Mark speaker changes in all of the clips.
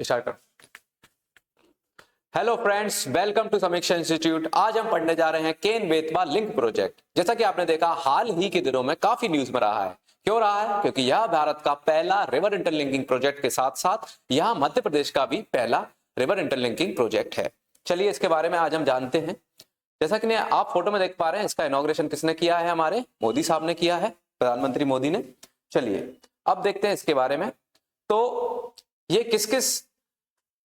Speaker 1: Start कर। Hello friends, welcome to समीक्षा institute. आज हम पढ़ने जा रहे हैं केन बेतवा लिंक प्रोजेक्ट। जैसा कि आपने देखा, हाल ही के दिनों में काफी न्यूज में रहा है। क्यों रहा है? क्योंकि यह भारत का पहला रिवर इंटरलिंकिंग प्रोजेक्ट के साथ साथ यह मध्य प्रदेश का भी पहला रिवर इंटरलिंकिंग प्रोजेक्ट है। चलिए इसके बारे में आज हम जानते हैं। जैसा कि आप फोटो में देख पा रहे हैं, इसका इनॉग्रेशन किसने किया है? हमारे मोदी साहब ने किया है, प्रधानमंत्री मोदी ने। चलिए अब देखते हैं इसके बारे में। तो ये किस किस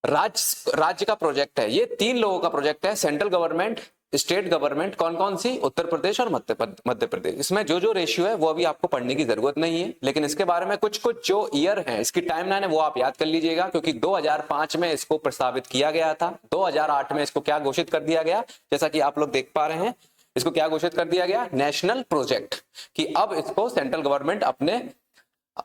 Speaker 1: राज्य का प्रोजेक्ट है? ये 3 लोगों का प्रोजेक्ट है। सेंट्रल गवर्नमेंट, स्टेट गवर्नमेंट, कौन कौन सी? उत्तर प्रदेश और मध्य प्रदेश। इसमें जो जो रेशियो है वो अभी आपको पढ़ने की जरूरत नहीं है, लेकिन इसके बारे में कुछ कुछ जो ईयर है, इसकी टाइमलाइन है, वो आप याद कर लीजिएगा। क्योंकि 2005 में इसको प्रस्तावित किया गया था, 2008 में इसको क्या घोषित कर दिया गया? जैसा कि आप लोग देख पा रहे हैं, इसको क्या घोषित कर दिया गया? National project. कि अब इसको सेंट्रल गवर्नमेंट अपने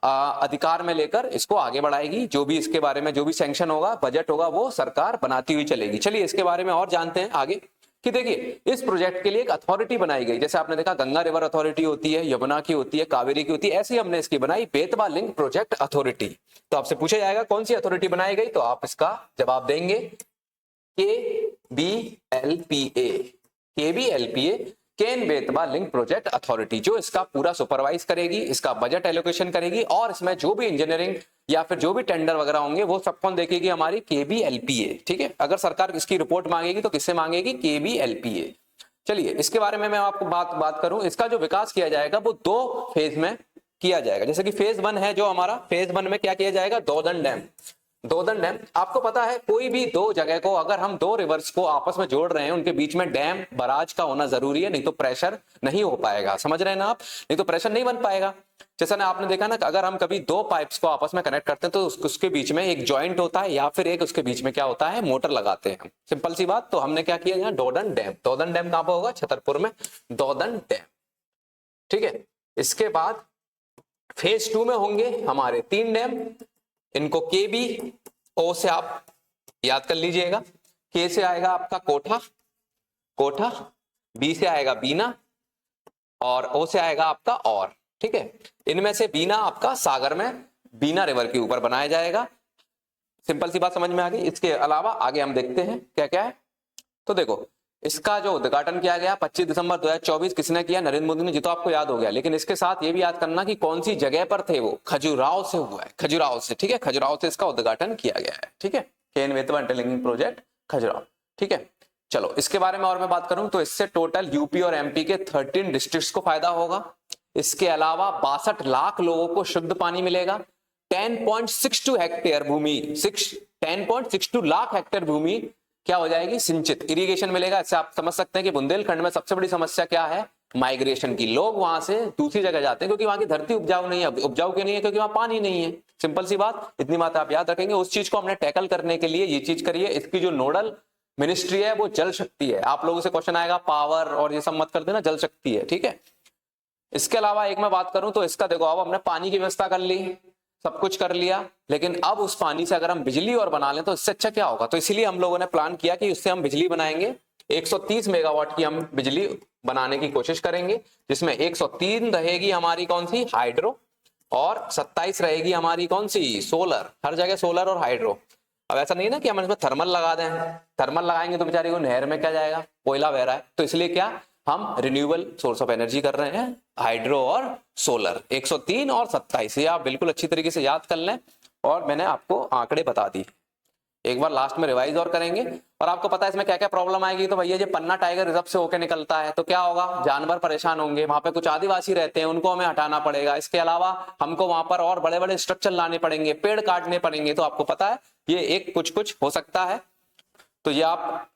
Speaker 1: अधिकार में लेकर इसको आगे बढ़ाएगी। जो भी इसके बारे में जो भी सैंक्शन होगा, बजट होगा, वो सरकार बनाती हुई चलेगी। चलिए इसके बारे में और जानते हैं आगे। कि देखिए, इस प्रोजेक्ट के लिए एक अथॉरिटी बनाई गई। जैसे आपने देखा, गंगा रिवर अथॉरिटी होती है, यमुना की होती है, कावेरी की होती है, ऐसी हमने इसकी बनाई बेतवा लिंक प्रोजेक्ट अथॉरिटी। तो आपसे पूछा जाएगा कौन सी अथॉरिटी बनाई गई, तो आप इसका जवाब देंगे KBLPA। KBLPA, केन बेतवा लिंक प्रोजेक्ट अथॉरिटी, जो इसका पूरा सुपरवाइज करेगी, इसका बजट एलोकेशन करेगी, और इसमें जो भी इंजीनियरिंग या फिर जो भी टेंडर वगैरह होंगे वो सब कौन देखेगी? हमारी KBLPA। ठीक है, अगर सरकार इसकी रिपोर्ट मांगेगी तो किससे मांगेगी? KBLPA। चलिए इसके बारे में मैं आपको बात करूं। इसका जो विकास किया जाएगा वो 2 फेज में किया जाएगा। जैसे कि फेज 1 है जो हमारा, फेज 1 में क्या किया जाएगा? दोदन डैम। दोदन डैम, आपको पता है कोई भी 2 जगह को अगर हम 2 रिवर्स को आपस में जोड़ रहे हैं, उनके बीच में डैम, बराज का होना जरूरी है, नहीं तो प्रेशर नहीं हो पाएगा। समझ रहे हैं ना आप? नहीं तो प्रेशर नहीं बन पाएगा। जैसा ना आपने देखा ना, अगर हम कभी 2 पाइप्स को आपस में कनेक्ट करते हैं तो उसके बीच में एक जॉइंट होता है, या फिर एक उसके बीच में क्या होता है? मोटर लगाते हैं। सिंपल सी बात। तो हमने क्या किया यहाँ? दोदन डैम। दोदन डैम कहां पर होगा? छतरपुर में, दोदन डैम। ठीक है, इसके बाद फेज 2 में होंगे हमारे 3 डैम। इनको केबी ओ से आप याद कर लीजिएगा। के से आएगा आपका कोठा, कोठा। बी से आएगा बीना, और ओ से आएगा आपका और। ठीक है, इनमें से बीना आपका सागर में, बीना रिवर के ऊपर बनाया जाएगा। सिंपल सी बात समझ में आ गई। इसके अलावा आगे हम देखते हैं क्या क्या है। तो देखो, इसका जो उद्घाटन किया गया 25 दिसंबर 2024, किसने किया? नरेंद्र मोदी ने। जी तो आपको याद हो गया, लेकिन इसके साथ ये भी याद करना कि कौन सी जगह पर थे वो? खजुराहो से हुआ है, खजुराहो से। ठीक है, खजुराहो से इसका उद्घाटन किया गया है। ठीक है, केन बेतवा इंटरलिंकिंग प्रोजेक्ट खजुराहो। ठीक है, चलो इसके बारे में और मैं बात करूं तो इससे टोटल यूपी और एमपी के 13 डिस्ट्रिक्ट्स को फायदा होगा। इसके अलावा 62 लाख लोगों को शुद्ध पानी मिलेगा। 10.62 हेक्टेयर भूमि, 10.62 लाख हेक्टेयर भूमि क्या हो जाएगी? सिंचित, इरिगेशन मिलेगा। इससे आप समझ सकते हैं कि बुंदेलखंड में सबसे बड़ी समस्या क्या है? माइग्रेशन की। लोग वहां से दूसरी जगह जाते हैं क्योंकि वहां की धरती उपजाऊ नहीं है। उपजाऊ क्यों नहीं है? क्योंकि वहां पानी नहीं है। सिंपल सी बात, इतनी बात आप याद रखेंगे। उस चीज को हमने टैकल करने के लिए ये चीज करिए। इसकी जो नोडल मिनिस्ट्री है वो जल शक्ति है। आप लोगों से क्वेश्चन आएगा पावर और ये सब मत कर देना, जल शक्ति है। ठीक है, इसके अलावा एक मैं बात करूं तो इसका देखो, अब हमने पानी की व्यवस्था कर ली, सब कुछ कर लिया, लेकिन अब उस पानी से अगर हम बिजली और बना लें तो इससे अच्छा क्या होगा? तो इसीलिए हम लोगों ने प्लान किया कि उससे हम बिजली बनाएंगे। 130 मेगावाट की हम बिजली बनाने की कोशिश करेंगे, जिसमें 103 रहेगी हमारी कौन सी? हाइड्रो, और 27 रहेगी हमारी कौन सी? सोलर। हर जगह सोलर और हाइड्रो। अब ऐसा नहीं है ना कि हम इसमें थर्मल लगा दें। थर्मल लगाएंगे तो बेचारी को नहर में क्या जाएगा? कोयला बह रहा है। तो इसलिए क्या, हम रिन्यूएबल सोर्स ऑफ एनर्जी कर रहे हैं, हाइड्रो और सोलर। 103 और 27, ये आप बिल्कुल अच्छी तरीके से याद कर लें। और मैंने आपको आंकड़े बता दिए, एक बार लास्ट में रिवाइज और करेंगे। और आपको पता है इसमें क्या क्या प्रॉब्लम आएगी? तो भैया, ये पन्ना टाइगर रिजर्व से होकर निकलता है तो क्या होगा? जानवर परेशान होंगे, वहां पे कुछ आदिवासी रहते हैं, उनको हमें हटाना पड़ेगा। इसके अलावा हमको वहां पर और बड़े बड़े स्ट्रक्चर लाने पड़ेंगे, पेड़ काटने पड़ेंगे। तो आपको पता है ये एक कुछ कुछ हो सकता है। तो ये आप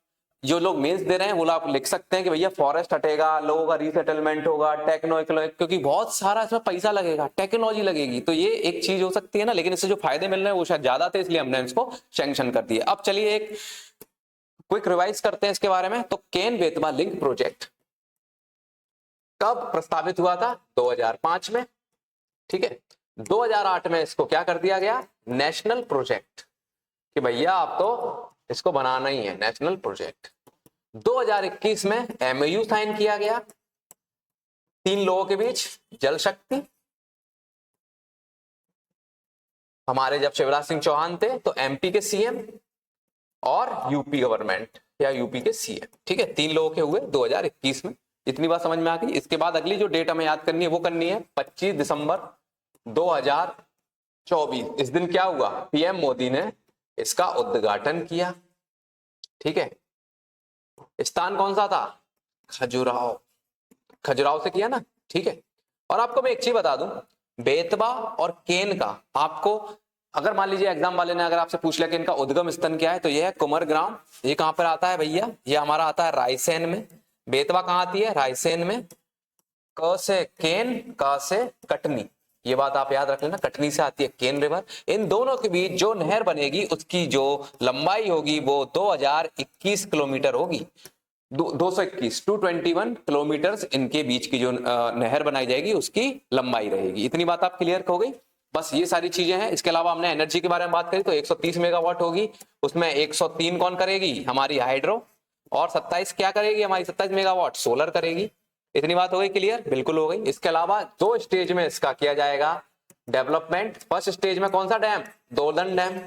Speaker 1: जो लोग मेंस दे रहे हैं वो आप लिख सकते हैं कि भैया फॉरेस्ट हटेगा, लोगों का रीसेटलमेंट होगा, क्योंकि बहुत सारा इसमें पैसा लगेगा, टेक्नोलॉजी लगेगी। तो ये एक चीज हो सकती है ना, लेकिन इससे जो फायदे मिल रहे हैं वो शायद ज्यादा थे, इसलिए हमने इसको सैंक्शन कर दिया। अब चलिए एक क्विक रिवाइज करते हैं इसके बारे में। तो केन बेतवा लिंक प्रोजेक्ट कब प्रस्तावित हुआ था? 2005 में। ठीक है, 2008 में इसको क्या कर दिया गया? नेशनल प्रोजेक्ट, कि भैया आप तो इसको बनाना ही है, नेशनल प्रोजेक्ट। 2021 में एमओयू साइन किया गया 3 लोगों के बीच, जल शक्ति, हमारे जब शिवराज सिंह चौहान थे तो एमपी के सीएम और यूपी गवर्नमेंट या यूपी के सीएम, ठीक है, 3 लोगों के हुए 2021 में। इतनी बात समझ में आ गई। इसके बाद अगली जो डेट हमें याद करनी है वो करनी है 25 दिसंबर 2024। इस दिन क्या हुआ, पीएम मोदी ने इसका उद्घाटन किया, ठीक है। स्थान कौन सा था, खजुराहो, खजुराहो से किया ना, ठीक है। और आपको मैं एक चीज बता दूं, बेतवा और केन का आपको अगर मान लीजिए एग्जाम वाले ने अगर आपसे पूछ लिया कि इनका उद्गम स्थल क्या है, तो यह है कुमारग्राम। ये कहां पर आता है भैया, ये हमारा आता है रायसेन में। बेतवा कहां आती है, रायसेन में। क से केन, क से कटनी, ये बात आप याद रख लेना, कटनी से आती है केन रिवर। इन दोनों के बीच जो नहर बनेगी उसकी जो लंबाई होगी वो 2021 किलोमीटर होगी। 221 221 किलोमीटर इनके बीच की जो नहर बनाई जाएगी उसकी लंबाई रहेगी। इतनी बात आप क्लियर हो गई। बस ये सारी चीजें हैं। इसके अलावा हमने एनर्जी के बारे में बात करी तो 130 मेगावाट होगी, उसमें 103 कौन करेगी, हमारी हाइड्रो, और 27 क्या करेगी, हमारी 27 मेगावाट सोलर करेगी। इतनी बात हो गई क्लियर, बिल्कुल हो गई। इसके अलावा 2 स्टेज में इसका किया जाएगा डेवलपमेंट। फर्स्ट स्टेज में कौन सा डैम, दोदन डैम,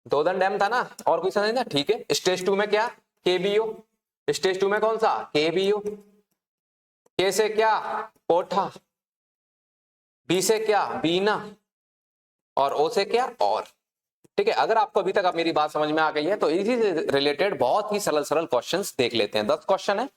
Speaker 1: दोदन डैम था ना, और कोई समझ ना, ठीक है। स्टेज 2 में क्या, केबीओ। स्टेज 2 में कौन सा, केबीओ। के से क्या, कोठा। बी से क्या, बीना। और ओ से क्या, और, ठीक है। अगर आपको अभी तक अब मेरी बात समझ में आ गई है तो इसी से रिलेटेड बहुत ही सरल सरल क्वेश्चंस देख लेते हैं। 10 क्वेश्चन है,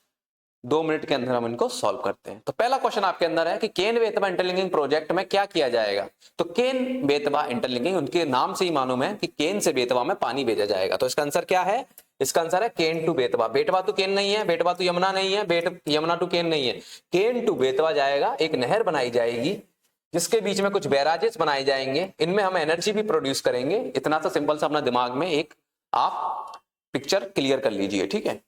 Speaker 1: 2 मिनट के अंदर हम इनको सॉल्व करते हैं। तो पहला क्वेश्चन आपके अंदर है कि केन बेतवा इंटरलिंकिंग प्रोजेक्ट में क्या किया जाएगा। तो केन बेतवा इंटरलिंकिंग, उनके नाम से ही मालूम है कि केन से बेतवा में पानी भेजा जाएगा। तो इसका आंसर क्या है, इसका आंसर है केन टू बेतवा। बेतवा तो केन नहीं है, बेतवा तो यमुना नहीं है, यमुना टू केन नहीं है, केन टू बेतवा जाएगा। एक नहर बनाई जाएगी जिसके बीच में कुछ बैराजेस बनाए जाएंगे, इनमें हम एनर्जी भी प्रोड्यूस करेंगे। इतना सा सिंपल सा अपना दिमाग में एक आप पिक्चर क्लियर कर लीजिए, ठीक है।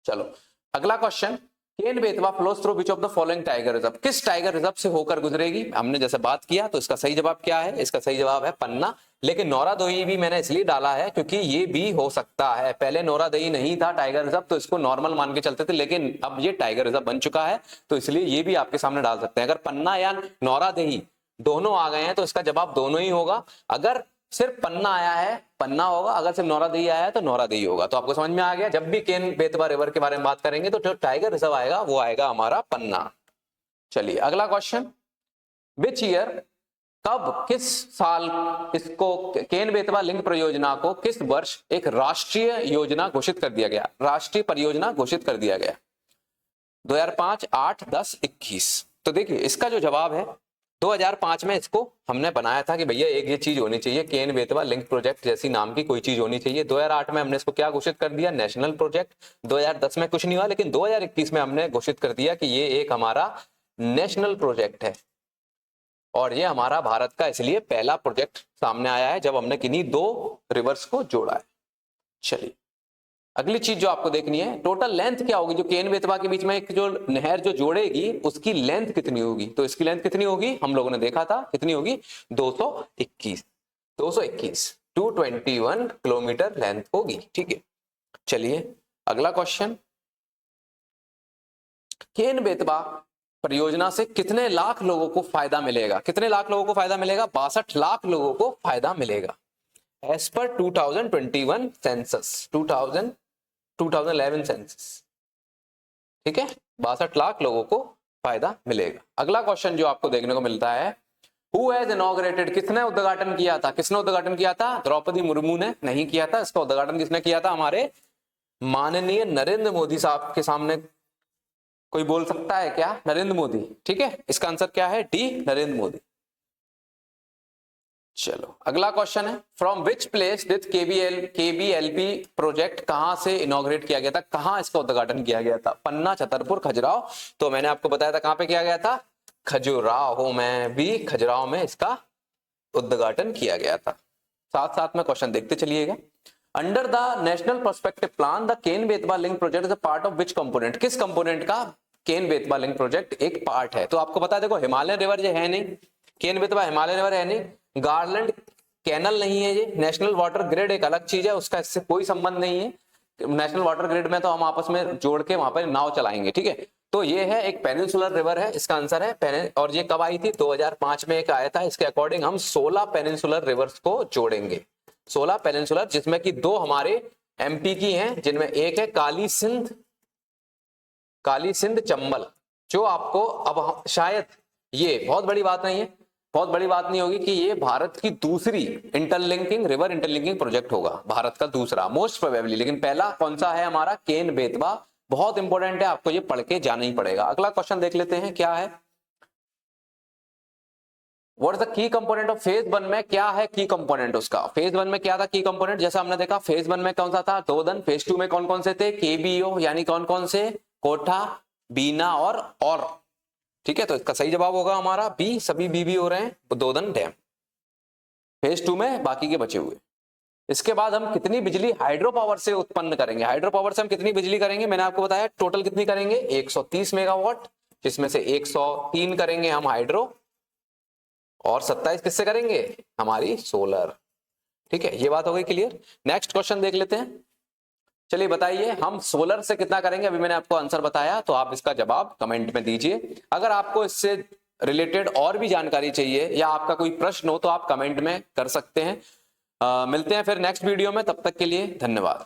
Speaker 1: चलो अगला question, Ken Betwa flows through which of the following tiger reserve, किस टाइगर रिजर्व से होकर गुजरेगी। हमने जैसे बात किया तो इसका सही जवाब क्या है, इसका सही जवाब है पन्ना। लेकिन नौरादोही भी मैंने इसलिए डाला है क्योंकि ये भी हो सकता है। पहले नौरादोही नहीं था टाइगर रिजर्व, तो इसको नॉर्मल मान के चलते थे, लेकिन अब ये टाइगर रिजर्व बन चुका है, तो इसलिए ये भी आपके सामने डाल सकते हैं। अगर पन्ना या नौरादोही दोनों आ गए हैं तो इसका जवाब दोनों ही होगा। अगर सिर्फ पन्ना आया है पन्ना होगा, अगर सिर्फ नौरादोही आया है तो नौरादोही होगा। तो आपको समझ में आ गया, जब भी केन बेतवा रिवर के बारे में बात करेंगे तो जो टाइगर रिजर्व आएगा वो आएगा हमारा पन्ना। चलिए अगला क्वेश्चन, विच ईयर, कब, किस साल इसको केन बेतवा लिंक परियोजना को किस वर्ष एक राष्ट्रीय योजना घोषित कर दिया गया, राष्ट्रीय परियोजना घोषित कर दिया गया। 2005, 8, 10, 21। तो देखिए इसका जो जवाब है 2005 में इसको हमने बनाया था कि भैया एक ये चीज होनी चाहिए, केन बेतवा लिंक प्रोजेक्ट जैसी नाम की कोई चीज होनी चाहिए। 2008 में हमने इसको क्या घोषित कर दिया, नेशनल प्रोजेक्ट। 2010 में कुछ नहीं हुआ, लेकिन 2021 में हमने घोषित कर दिया कि ये एक हमारा नेशनल प्रोजेक्ट है और ये हमारा भारत का इसलिए पहला प्रोजेक्ट सामने आया है जब हमने किन्हीं 2 रिवर्स को जोड़ा है। चलिए अगली चीज जो आपको देखनी है, टोटल लेंथ क्या होगी, जो केन बेतवा के बीच में एक जो नहर जो जोड़ेगी उसकी लेंथ कितनी होगी। तो इसकी लेंथ कितनी होगी, हम लोगों ने देखा था कितनी होगी, 221 221 किलोमीटर लेंथ होगी, ठीक है। चलिए अगला क्वेश्चन, केन बेतवा परियोजना से कितने लाख लोगों को फायदा मिलेगा, कितने लाख लोगों को फायदा मिलेगा, 62 लाख लोगों को फायदा मिलेगा एज पर 2021 सेंसस, 2011 सेंसस, ठीक है। 62 लाख लोगों को फायदा मिलेगा। अगला क्वेश्चन जो आपको देखने को मिलता है, हु हैज इनॉग्रेटेड, किसने उद्घाटन किया था, किसने उद्घाटन किया था, द्रौपदी मुर्मू ने नहीं किया था। इसका उद्घाटन किसने किया था, हमारे माननीय नरेंद्र मोदी साहब के सामने। कोई बोल सकता है क्या, नरेंद्र मोदी, ठीक है। इसका आंसर क्या है, डी, नरेंद्र मोदी। चलो अगला क्वेश्चन है, from which place did KBLP project, कहां से इनॉग्रेट किया गया था, कहां इसका उद्घाटन किया गया था, पन्ना, छतरपुर, खजुराहो। तो मैंने आपको बताया था कहां पे किया गया था, खजुराहो में, भी खजुराहो में इसका उद्घाटन किया गया था। साथ साथ में क्वेश्चन देखते चलिएगा। Under the national prospective plan the Ken Betwa link project is a part of which component, किस कंपोनेंट का केन बेतवा लिंक प्रोजेक्ट एक पार्ट है। तो आपको पता है, देखो हिमालयन रिवर जो है नहीं, केन बेतवा हिमालयन रिवर है नहीं, गार्लैंड कैनल नहीं है, ये नेशनल वाटर ग्रिड एक अलग चीज है, उसका इससे कोई संबंध नहीं है। नेशनल वाटर ग्रिड में तो हम आपस में जोड़ के वहां पर नाव चलाएंगे, ठीक है। तो ये है एक पेनिनसुलर रिवर है, इसका आंसर है और ये कब आई थी? 2005 में एक आया था। इसके अकॉर्डिंग हम 16 पेनिनसुलर रिवर्स को जोड़ेंगे, 16 पेनिनसुलर, जिसमें कि 2 हमारे एमपी की हैं, जिनमें एक है काली सिंध चंबल, जो आपको अब शायद, ये बहुत बड़ी बात नहीं है, बहुत बड़ी बात नहीं होगी कि ये भारत की दूसरी रिवर इंटरलिंकिंग प्रोजेक्ट होगा, भारत का दूसरा मोस्ट प्रोबेबली। लेकिन पहला कौन सा है हमारा? केन बेतवा, बहुत इंपॉर्टेंट है, आपको ये पढ़ के जाना ही पड़ेगा। अगला क्वेश्चन देख लेते हैं, क्या है? What is the key component of phase 1 में? क्या है की कंपोनेंट उसका? फेज 1 में क्या था की कंपोनेंट? जैसा हमने देखा फेज 1 में कौन सा था? दोदन। फेज 2 में कौन कौन से थे? केबीओ, यानी कौन कौन से? कोठा, बीना और ठीक है, तो इसका सही जवाब होगा हमारा बी, सभी बी हो रहे हैं, दोदन डैम फेज 2 में, बाकी के बचे हुए। इसके बाद हम कितनी बिजली हाइड्रो पावर से उत्पन्न करेंगे? हाइड्रो पावर से हम कितनी बिजली करेंगे? मैंने आपको बताया टोटल कितनी करेंगे, 130 मेगावाट, जिसमें से 103 करेंगे हम हाइड्रो और 27 किससे करेंगे? हमारी सोलर। ठीक है, ये बात हो गई क्लियर। नेक्स्ट क्वेश्चन देख लेते हैं। चलिए बताइए, हम सोलर से कितना करेंगे? अभी मैंने आपको आंसर बताया, तो आप इसका जवाब कमेंट में दीजिए। अगर आपको इससे रिलेटेड और भी जानकारी चाहिए या आपका कोई प्रश्न हो तो आप कमेंट में कर सकते हैं। मिलते हैं फिर नेक्स्ट वीडियो में, तब तक के लिए धन्यवाद।